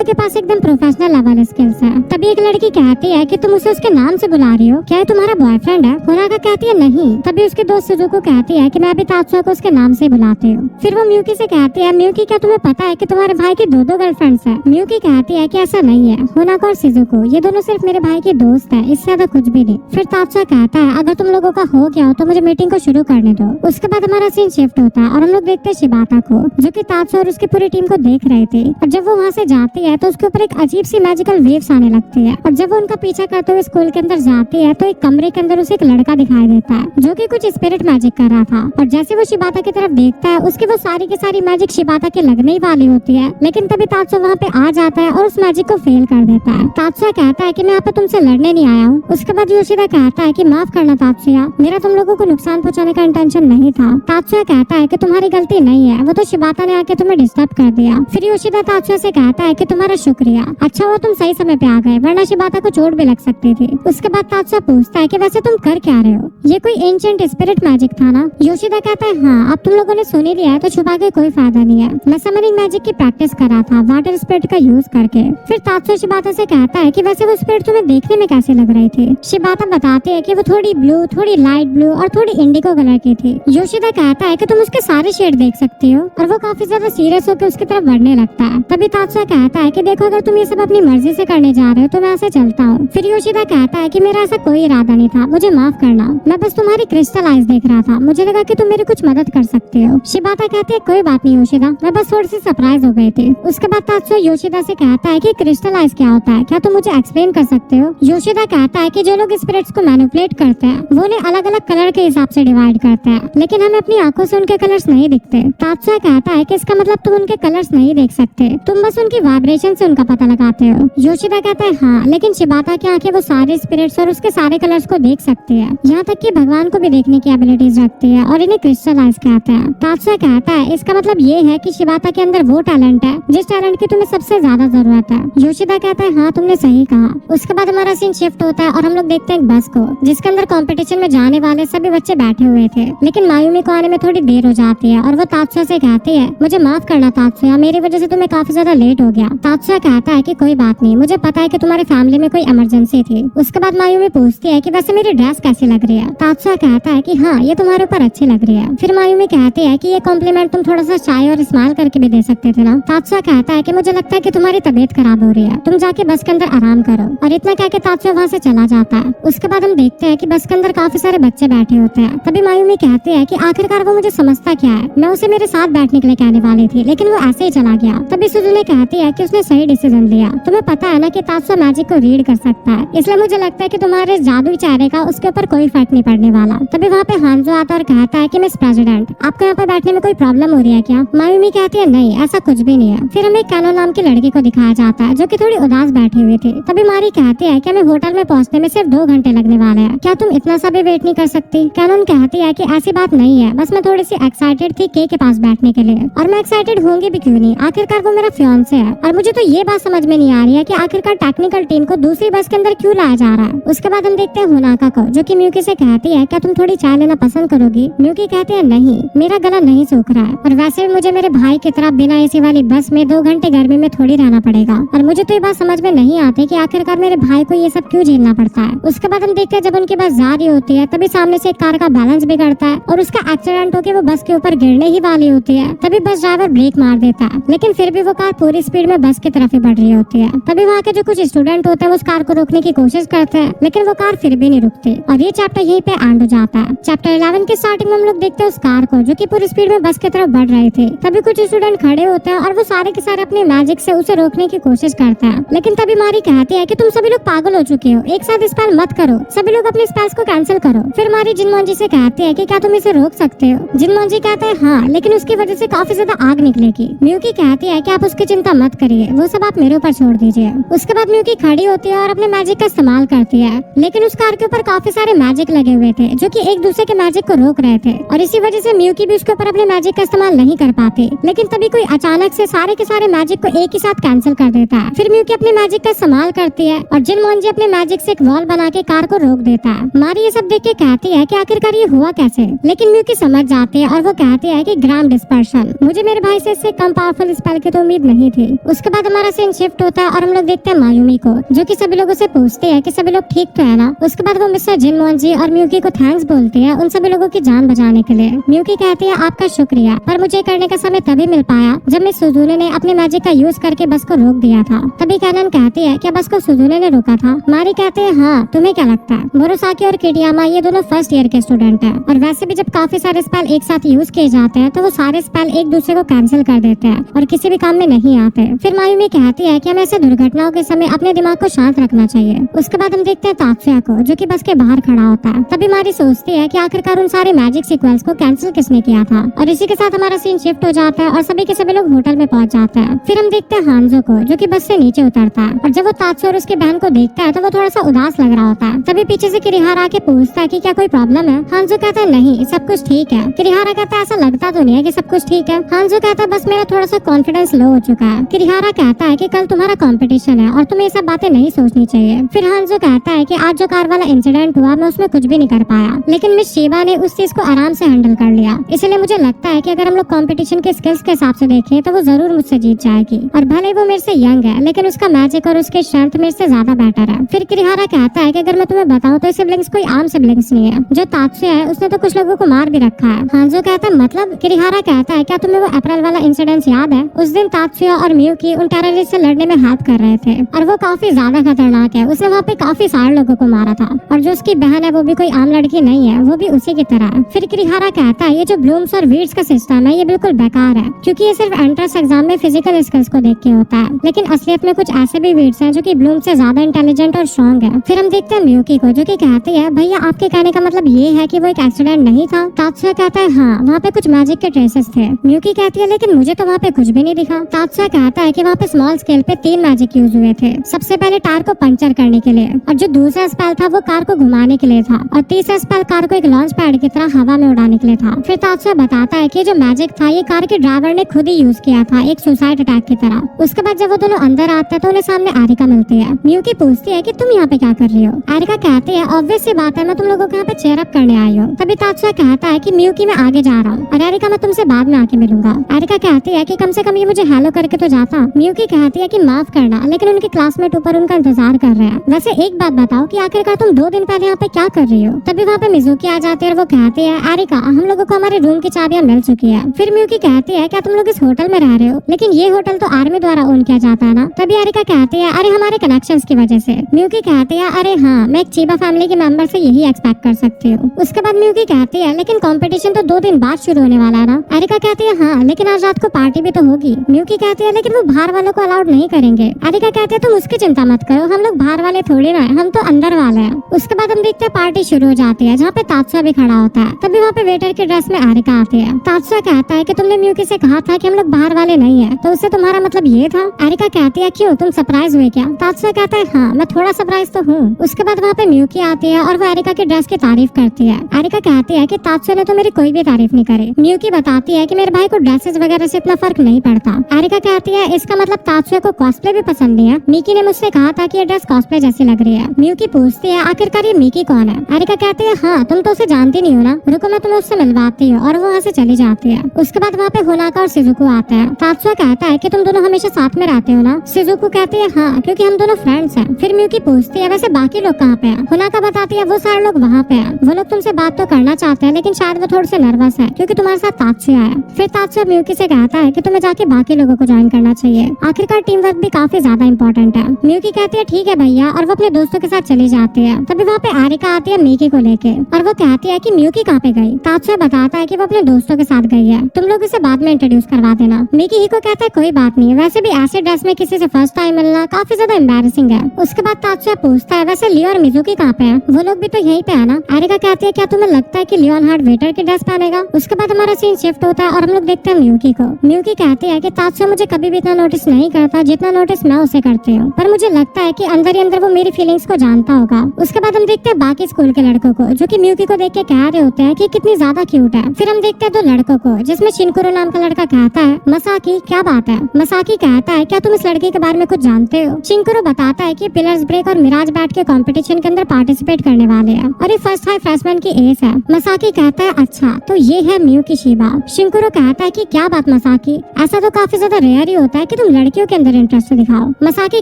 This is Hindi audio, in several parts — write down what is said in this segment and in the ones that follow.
के पास एकदम प्रोफेशनल लेवल स्किल्स है। तभी एक लड़की कहती है कि तुम उसे उसके नाम से बुला रही हो, क्या ये तुम्हारा बॉयफ्रेंड है? होनाका कहती है नहीं। तभी उसकी दोस्त सुजुको कहती है कि मैं अभी तात्सुया को उसके नाम से बुलाती हूँ। फिर वो म्यूकी से कहती है, म्यूकी क्या तुम्हें पता है कि तुम्हारे भाई की दो गर्लफ्रेंड्स है? म्यूकी कहती है कि ऐसा नहीं है, होनाका और शिजुको ये दोनों सिर्फ मेरे भाई की दोस्त है, इससे ज्यादा कुछ भी नहीं। फिर तात्सुया कहता है अगर तुम लोगों का हो गया हो तो मुझे मीटिंग को शुरू करने दो। उसके बाद हमारा सीन शिफ्ट होता है और हम लोग देखते हैं शिबाता को, जो कि तात्सुया और उसकी पूरी टीम को देख रहे थे। और जब वो वहाँ से जाती है तो उसके ऊपर एक अजीब सी मैजिकल वेव्स आने लगती है। और जब वो उनका पीछा करते हुए स्कूल के अंदर जाती है तो एक कमरे के अंदर उसे एक लड़का दिखाई देता है जो कि कुछ स्पिरिट मैजिक कर रहा था। और जैसे वो शिबाता की तरफ देखता है उसकी वो सारी की सारी मैजिक शिबाता के लगने ही वाली होती है, लेकिन तभी तात्सुया वहाँ पे आ जाता है और उस मैजिक को फेल कर देता है। तात्सुया कहता है कि मैं यहाँ पे तुमसे लड़ने नहीं आया हूँ। उसके बाद योशिदा कहता है कि माफ करना तात्सुया, मेरा तुम लोगों को नुकसान पहुंचाने का इंटेंशन नहीं था। तात्सुया कहता है कि तुम्हारी गलती नहीं है, वो तो शिबाता ने आके तुम्हें डिस्टर्ब कर दिया। फिर योशिदा तात्सुया से कहता है कि तुम्हारा शुक्रिया, अच्छा हुआ तुम सही समय पे आ गए, वरना शिबाता को चोट भी लग सकती थी। उसके बाद तात्सुया पूछता है कि वैसे तुम कर क्या रहे हो, ये कोई एंशिएंट स्पिरिट मैजिक था ना? योशिदा कहता है हाँ, अब तुम लोगों ने सुन ही लिया है तो छुपा के कोई फायदा नहीं है, मैं समनिंग मैजिक की प्रैक्टिस कर रहा था वाटर स्पिरिट का यूज करके। फिर तात्सुया शिबाता से कहता है कि वैसे वो स्पिरिट तुम्हें देखने में कैसे लग रही थी? शिबाता बताते है कि वो थोड़ी ब्लू, थोड़ी लाइट ब्लू और थोड़ी इंडिगो कलर की थी। योशिदा कहता है कि तुम उसके सारे शेड देख सकती हो, और वो काफी ज्यादा सीरियस होकर उसकी तरफ बढ़ने लगता है। तभी तात्सुया कहता है कि देखो अगर तुम ये सब अपनी मर्जी से करने जा रहे हो तो मैं ऐसे चलता हूँ। फिर योशिदा कहता है कि मेरा ऐसा कोई इरादा नहीं था, मुझे माफ करना, मैं बस तुम्हारी क्रिस्टल आइज देख रहा था, मुझे लगा कि तुम मेरी कुछ मदद कर सकते हो। शिबाता कहती है कोई बात नहीं योशिदा, मैं बस थोड़ी सी सरप्राइज हो गई थी। उसके बाद तात्सुया योशिदा से कहता है कि क्रिस्टल आइज क्या होता है, क्या तुम मुझे एक्सप्लेन कर सकते हो? योशिदा कहता है कि जो लोग स्पिरिट्स को मैनिपुलेट करते हैं वो उन्हें अलग अलग कलर के हिसाब से डिवाइड करते हैं, लेकिन हमें अपनी आंखों से उनके कलर्स नहीं दिखते। तात्सुया कहता है कि इसका मतलब तुम उनके कलर्स नहीं देख सकते, तुम बस उनकी वाइब्रेशन से उनका पता लगाते हो। योशिदा कहता है हाँ, लेकिन शिबाता की आंखें वो सारे स्पिरिट्स और उसके सारे कलर्स को देख सकती है, यहाँ तक कि भगवान को भी देखने की एबिलिटीज रखती है, और इन्हें क्रिस्टल आइज कहते हैं। तात्सुया कहता है इसका मतलब ये है कि शिबाता के अंदर वो टैलेंट है जिस टैलेंट की तुम्हें सबसे ज्यादा जरूरत है। योशिदा कहता है हाँ तुमने सही कहा। उसके बाद हमारा सीन शिफ्ट होता है और हम लोग देखते हैं एक बस को, जिसके अंदर कंपटीशन में जाने वाले सभी बच्चे बैठे हुए थे, लेकिन मायूमी को आने में थोड़ी देर हो जाती है और वो तात्सुया से कहती है मुझे माफ करना तात्सुया, मेरी वजह से तुम्हें काफी ज्यादा लेट हो गया। तात्सुया कहता है कि कोई बात नहीं, मुझे पता है कि तुम्हारे फैमिली में कोई इमरजेंसी थी। उसके बाद मायूमी पूछती है कि वैसे मेरी ड्रेस कैसी लग रही है? तात्सुया कहता है कि हाँ ये तुम्हारे ऊपर अच्छी लग रही है। फिर मायूमी कहती है कि ये कॉम्प्लीमेंट तुम थोड़ा सा चाय और स्माइल करके भी दे सकते थे ना? तात्सुया कहता है कि मुझे लगता है कि तुम्हारी तबीयत खराब हो रही है, तुम जाके बस के अंदर आराम करो। और इतना कह के तात्सुया वहाँ से चला जाता है। उसके बाद हम देखते हैं कि बस के अंदर काफी सारे बच्चे बैठे होते हैं। तभी मायूमी कहती है कि आखिरकार वो मुझे समझता क्या है, मैं उसे मेरे साथ बैठने के लिए कहने वाली थी, लेकिन वो ऐसे ही चला गया। तभी सुजुने कहती है कि उसने सही डिसीजन लिया, तुम्हें पता है ना कि तात्सुया मैजिक को रीड कर सकता है, इसलिए मुझे लगता है कि तुम्हारे जादुई चेहरे का उसके ऊपर कोई फर्क नहीं पड़ने वाला। तभी वहाँ पे हांजो आता और कहता है कि मिस प्रेसिडेंट, आपको यहाँ पे बैठने में कोई प्रॉब्लम हो रही है क्या? मायूमी कहती है नहीं, ऐसा कुछ भी नहीं है। फिर हमें कैनो नाम की लड़की को दिखाया जाता है जो कि थोड़ी उदास बैठी हुई थी। तभी मारी कहती है कि हमें होटल में पहुंचने में सिर्फ 2 घंटे लगने वाले हैं, क्या तुम इतना सा भी वेट नहीं कर सकती? कैनन कहती है कि ऐसी बात नहीं है, बस मैं थोड़ी सी एक्साइटेड थी के पास बैठने के लिए, और मैं एक्साइटेड होंगी भी क्यों नहीं, आखिरकार वो मेरा फियांसे है। और मुझे तो ये बात समझ में नहीं आ रही है कि आखिरकार टेक्निकल टीम को दूसरी बस के अंदर क्यों लाया जा रहा है। उसके बाद हम देखते हैं होनाका को, जो कि म्यूकी से कहती है क्या तुम थोड़ी चाय लेना पसंद करोगी? म्यूकी कहती है नहीं, मेरा गला नहीं सूख रहा है, और वैसे भी मुझे मेरे भाई की तरह बिना एसी वाली बस में 2 घंटे गर्मी में थोड़ी रहना पड़ेगा, और मुझे तो ये बात समझ में नहीं आती कि आखिरकार मेरे भाई को ये सब क्यों झेलना पड़ता है। उसके बाद हम देखते हैं जब उनकी बस जा रही होती है तभी सामने से एक कार का बैलेंस बिगड़ता है और उसका एक्सीडेंट होकर वो बस के ऊपर गिरने ही वाली होती है। तभी बस ड्राइवर ब्रेक मार देता है, लेकिन फिर भी वो कार पूरी स्पीड में बस की तरफ ही बढ़ रही होती है। तभी वहाँ के जो कुछ स्टूडेंट होते हैं उस कार को रोकने की कोशिश करते हैं, लेकिन वो कार फिर भी नहीं रुकती, और ये चैप्टर यहीं पे एंड हो जाता है। चैप्टर 11 की स्टार्टिंग में हम लोग देखते हैं उस कार को जो कि पूरी स्पीड में बस की तरफ बढ़ रहे थे। तभी कुछ स्टूडेंट खड़े होते हैं और वो सारे के सारे अपने मैजिक से उसे रोकने की कोशिश करते हैं, लेकिन तभी मारी कहती है कि तुम सभी लोग पागल हो चुके हो, एक साथ स्पेल मत करो, सभी लोग अपने स्पेल्स को कैंसिल करो। फिर मारी जिनमोंजी से कहती है कि क्या तुम इसे रोक सकते हो? जिनमोंजी कहता है हाँ, लेकिन उसकी वजह से काफी ज्यादा आग निकलेगी। म्यूकी कहती है कि आप उसकी चिंता मत करिए, वो सब आप मेरे ऊपर छोड़ दीजिए। उसके बाद म्यूकी खड़ी होती है और अपने मैजिक का इस्तेमाल करती है, लेकिन उस कार के ऊपर काफी सारे मैजिक लगे हुए थे जो कि एक दूसरे के मैजिक को रोक रहे थे, और इसी वजह से म्यूकी भी उसके ऊपर अपने मैजिक का इस्तेमाल नहीं कर पाती। लेकिन तभी कोई अचानक से सारे के सारे मैजिक को एक ही साथ कैंसिल कर देता है। फिर म्यूकी अपने मैजिक का इस्तेमाल करती है और जिनमोंजी अपने मैजिक से एक वॉल बना के कार को रोक देता है। मारी ये सब देख के कहती है कि आखिरकार ये हुआ कैसे, लेकिन म्यूकी समझ जाती है और वो कहती है कि ग्राम डिस्पर्शन, मुझे मेरे भाई से इससे कम पावरफुल स्पेल की तो उम्मीद नहीं थी। उसके बाद बाद हमारा सीन शिफ्ट होता है और हम लोग देखते हैं मायूमी को, जो कि सभी लोगों से पूछते हैं कि सभी लोग ठीक तो है ना। उसके बाद वो मिस्टर जिनमोन जी और म्यूकी को थैंक्स बोलते हैं उन सभी लोगों की जान बचाने के लिए। म्यूकी कहती है आपका शुक्रिया, पर मुझे करने का समय तभी मिल पाया जब मिस सुजुने ने अपने मैजिक का यूज करके बस को रोक दिया था। तभी कैनन कहती है क्या बस को सुजुने ने रोका था। मारी कहते हैं हाँ, तुम्हें क्या लगता है। मोरोसाकी और किडियामा ये दोनों फर्स्ट ईयर के स्टूडेंट हैं और वैसे भी जब काफी सारे स्पेल एक साथ यूज किए जाते हैं तो वो सारे स्पेल एक दूसरे को कैंसिल कर देते हैं और किसी भी काम में नहीं आते। फिर मायूमी कहती है कि हमें ऐसे दुर्घटनाओं के समय अपने दिमाग को शांत रखना चाहिए। उसके बाद हम देखते हैं तात्सुया को, जो कि बस के बाहर खड़ा होता है। तभी मारी सोचती है कि आखिरकार उन सारे मैजिक सीक्वेंस को कैंसिल किसने किया था। और इसी के साथ हमारा सीन शिफ्ट हो जाता है और सभी के सभी लोग होटल में पहुंच जाते हैं। फिर हम देखते हैं हांजो को, जो कि बस से नीचे उतरता है और जब वो तात्सुया और उसकी बहन को देखता है तो वो थोड़ा सा उदास लग रहा होता है। तभी पीछे से किरिहारा आके पूछता है कि क्या कोई प्रॉब्लम है। हांजो कहता है नहीं, सब कुछ ठीक है। किरिहारा कहता है ऐसा लगता तो नहीं है कि सब कुछ ठीक है। हांजो कहता है बस मेरा थोड़ा सा कॉन्फिडेंस लो हो चुका है। किरिहारा कहता है कि कल तुम्हारा कंपटीशन है और तुम्हें ये सब बातें नहीं सोचनी चाहिए। फिर हांजो कहता है कि आज जो कार वाला इंसिडेंट हुआ मैं उसमें कुछ भी नहीं कर पाया, लेकिन मिस शिबा ने उस चीज को आराम से हैंडल कर लिया। इसलिए मुझे लगता है कि अगर हम लोग कंपटीशन के स्किल्स के हिसाब से देखें तो वो जरूर मुझसे जीत जाएगी। और भले वो मेरे से यंग है लेकिन उसका मैजिक और उसके स्ट्रेंथ मेरे से ज्यादा बेटर है। फिर किरिहारा कहता है कि अगर मैं तुम्हें बताऊं तो सिबलिंग्स कोई आम सिबलिंग्स नहीं है। जो तात्सुया है उसने तो कुछ लोगों को मार भी रखा है। हांजो कहता है मतलब। किरिहारा कहता है क्या तुम्हें वो अप्रैल वाला इंसिडेंट याद है। उस दिन तात्सुया और मियुकी उन टेररिस्ट से लड़ने में हेल्प कर रहे थे और वो काफी ज्यादा खतरनाक है। उसने वहाँ पे काफी सारे लोगों को मारा था और जो उसकी बहन है वो भी कोई आम लड़की नहीं है, वो भी उसी की तरह है। फिर किरिहारा कहता है ये जो ब्लूम्स और वीड्स का सिस्टम है ये बिल्कुल बेकार है, क्योंकि ये सिर्फ एंट्रेंस एग्जाम में फिजिकल स्किल्स को देख के होता है, लेकिन असलियत में कुछ ऐसे भी वीड्स हैं जो कि ब्लूम से ज्यादा इंटेलिजेंट और स्ट्रॉन्ग है। फिर हम देखते हैं मियुकी को, जो कि कहती है भैया आपके कहने का मतलब ये है कि वो एक एक्सीडेंट नहीं था। तात्सुया कहता है हाँ, वहाँ पे कुछ मैजिक के ट्रेसेस थे। मियुकी कहती है लेकिन मुझे तो वहाँ पे कुछ भी नहीं दिखा। तात्सुया कहता है कि वहाँ पे स्मॉल स्केल पे 3 मैजिक यूज हुए थे। सबसे पहले टायर को पंचर करने के लिए, और जो दूसरा स्पेल था वो कार को घुमाने के लिए था, और तीसरा स्पेल कार को एक लॉन्च पैड की तरह हवा में उड़ाने के लिए था। फिर तात्सुया बताता है कि जो मैजिक था ये कार के ड्राइवर ने खुद ही यूज किया था, एक सुसाइड अटैक की तरह। उसके बाद जब वो दोनों अंदर आते हैं तो उन्हें सामने आरिका मिलती है। मियुकी पूछती है कि तुम यहाँ पे क्या कर रही हो। आरिका कहती है ऑब्वियस सी बात है, मैं तुम लोगों को यहाँ पे चेयर अप करने आई हूँ। तभी तात्सुया कहता है कि मियुकी मैं आगे जा रहा हूँ और आरिका मैं तुमसे बाद में आके मिलूंगा। आरिका कहती है कि कम से कम ये मुझे हेलो करके तो जाता। मियुकी कहती है कि माफ करना, लेकिन उनके क्लासमेट ऊपर उनका इंतजार कर रहे हैं। वैसे एक बात बताओ कि आखिरकार तुम 2 दिन पहले यहाँ पे क्या कर रही हो। तभी वहाँ पे मिजुकी आ जाती है और वो कहती है आरिका हम लोगों को हमारे रूम की चाबियां मिल चुकी है। फिर मियुकी कहती है क्या तुम लोग इस होटल में रह रहे हो, लेकिन ये होटल तो आर्मी द्वारा ओन किया जाता है ना। तभी आरिका कहती है अरे हमारे कनेक्शंस की वजह से। मियुकी कहती है अरे हाँ, मैं एक चीबा फैमिली के मेंबर से यही एक्सपेक्ट कर सकती हूँ। उसके बाद मियुकी कहती है लेकिन कंपटीशन तो 2 दिन बाद शुरू होने वाला है ना। आरिका कहती है हाँ, लेकिन आज रात को पार्टी भी तो होगी। मियुकी कहती है लेकिन वो बाहर वालों को अलाउड नहीं करेंगे। आरिका कहती है तुम उसकी चिंता मत करो, हम लोग बाहर वाले थोड़ी ना है, हम तो अंदर वाले हैं। उसके बाद हम देखते हैं पार्टी शुरू हो जाती है, जहाँ पे तात्सुया भी खड़ा होता है। तभी वहाँ पे वेटर की ड्रेस में आरिका आती है। तात्सुया कहता है कि तुमने मियुकी से कहा था कि हम लोग बाहर वाले नहीं है, तो उससे तुम्हारा मतलब ये था। आरिका कहती है क्यों, तुम सरप्राइज हुए क्या। तात्सुया कहता है हाँ, मैं थोड़ा सरप्राइज तो हूँ। उसके बाद वहाँ पे मियुकी आती है और वो आरिका की ड्रेस की तारीफ करती है। आरिका कहती है कि तात्सुया ने तो मेरी कोई भी तारीफ नहीं करी। मियुकी बताती है कि मेरे भाई को ड्रेसेस वगैरह से इतना फर्क नहीं पड़ता। आरिका कहती है इसका मतलब तात्सुया को कॉस्प्ले भी पसंद नहीं है। मिकी ने मुझसे कहा था कि ये ड्रेस कॉस्प्ले जैसी लग रही है। मियुकी पूछती है आखिरकार ये मिकी कौन है। आरिका कहती है हाँ, तुम तो उसे जानती नहीं हो ना, रुको मैं तुम्हें उससे मिलवाती हूँ। और वो वहाँ से चली जाती है। उसके बाद वहाँ पे होनाका और शिजुको आते हैं। तात्सुया कहता है कि तुम दोनों हमेशा साथ में रहते हो ना। शिजुको कहती है हाँ, क्योंकि हम दोनों फ्रेंड्स हैं। फिर मियुकी पूछती है वैसे बाकी लोग कहाँ पे हैं। होनाका बताती है वो सारे लोग वहाँ पे हैं, वो लोग तुमसे बात तो करना चाहते हैं लेकिन शायद वो थोड़े से नर्वस है क्योंकि तुम्हारे साथ तात्सुया है। फिर तात्सुया मियुकी से कहता है कि तुम्हें जाके बाकी लोगों को ज्वाइन करना चाहिए, आखिरकार टीम वर्क भी काफी ज्यादा इंपॉर्टेंट है। मियुकी कहती है ठीक है भैया, और वो अपने दोस्तों के साथ चली जाती है। तभी वहाँ पे आरिका आती है मिकी को लेके और वो कहती है कि मियुकी कहाँ पे गई। तात्सुया बताता है कि वो अपने दोस्तों के साथ गई है, तुम लोग इसे बाद में इंट्रोड्यूस करवा देना। मिकी ही को कहता है कोई बात नहीं, वैसे भी ऐसे ड्रेस में किसी से फर्स्ट टाइम मिलना काफी ज्यादा एम्बैरेसिंग है। उसके बाद तात्सुया पूछता है वैसे लियो और मिजुकी कहाँ पे है, वो लोग भी तो यहीं पे है ना। आरिका कहती है क्या तुम्हें लगता है कि लियोन हार्ड वेटर की ड्रेस पहनेगा। उसके बाद हमारा सीन शिफ्ट होता है और हम लोग देखते हैं मियुकी को। मियुकी कहती है कि तात्सुया मुझे कभी भी इतना नोटिस नहीं करता जितना नोटिस मैं उसे करती हूँ, पर मुझे लगता है कि अंदर ही अंदर वो मेरी फीलिंग्स को जानता होगा। उसके बाद हम देखते हैं बाकी स्कूल के लड़कों को जो कि मियुकी को देख के कह रहे होते हैं कि कितनी ज्यादा क्यूट है। फिर हम देखते हैं 2 लड़कों को, जिसमें शिनकुरो नाम का लड़का कहता है मसाकी क्या बात है। मसाकी कहता है क्या तुम इस लड़की के बारे में कुछ जानते हो। शिनकुरो बताता है कि पिलर्स ब्रेक और मिराज बैट के कंपटीशन के अंदर पार्टिसिपेट करने वाले हैं और ये फर्स्ट हाई फ्रेशमैन की एज है। मसाकी कहता है अच्छा तो ये है मियुकी शिबा। शिनकुरो कहता है कि क्या बात मसाकी, ऐसा तो काफी ज्यादा रेयर ही होता है कि तुम लड़कियों के अंदर इंटरेस्ट दिखाओ। मसाकी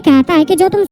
कहता है कि जो तुम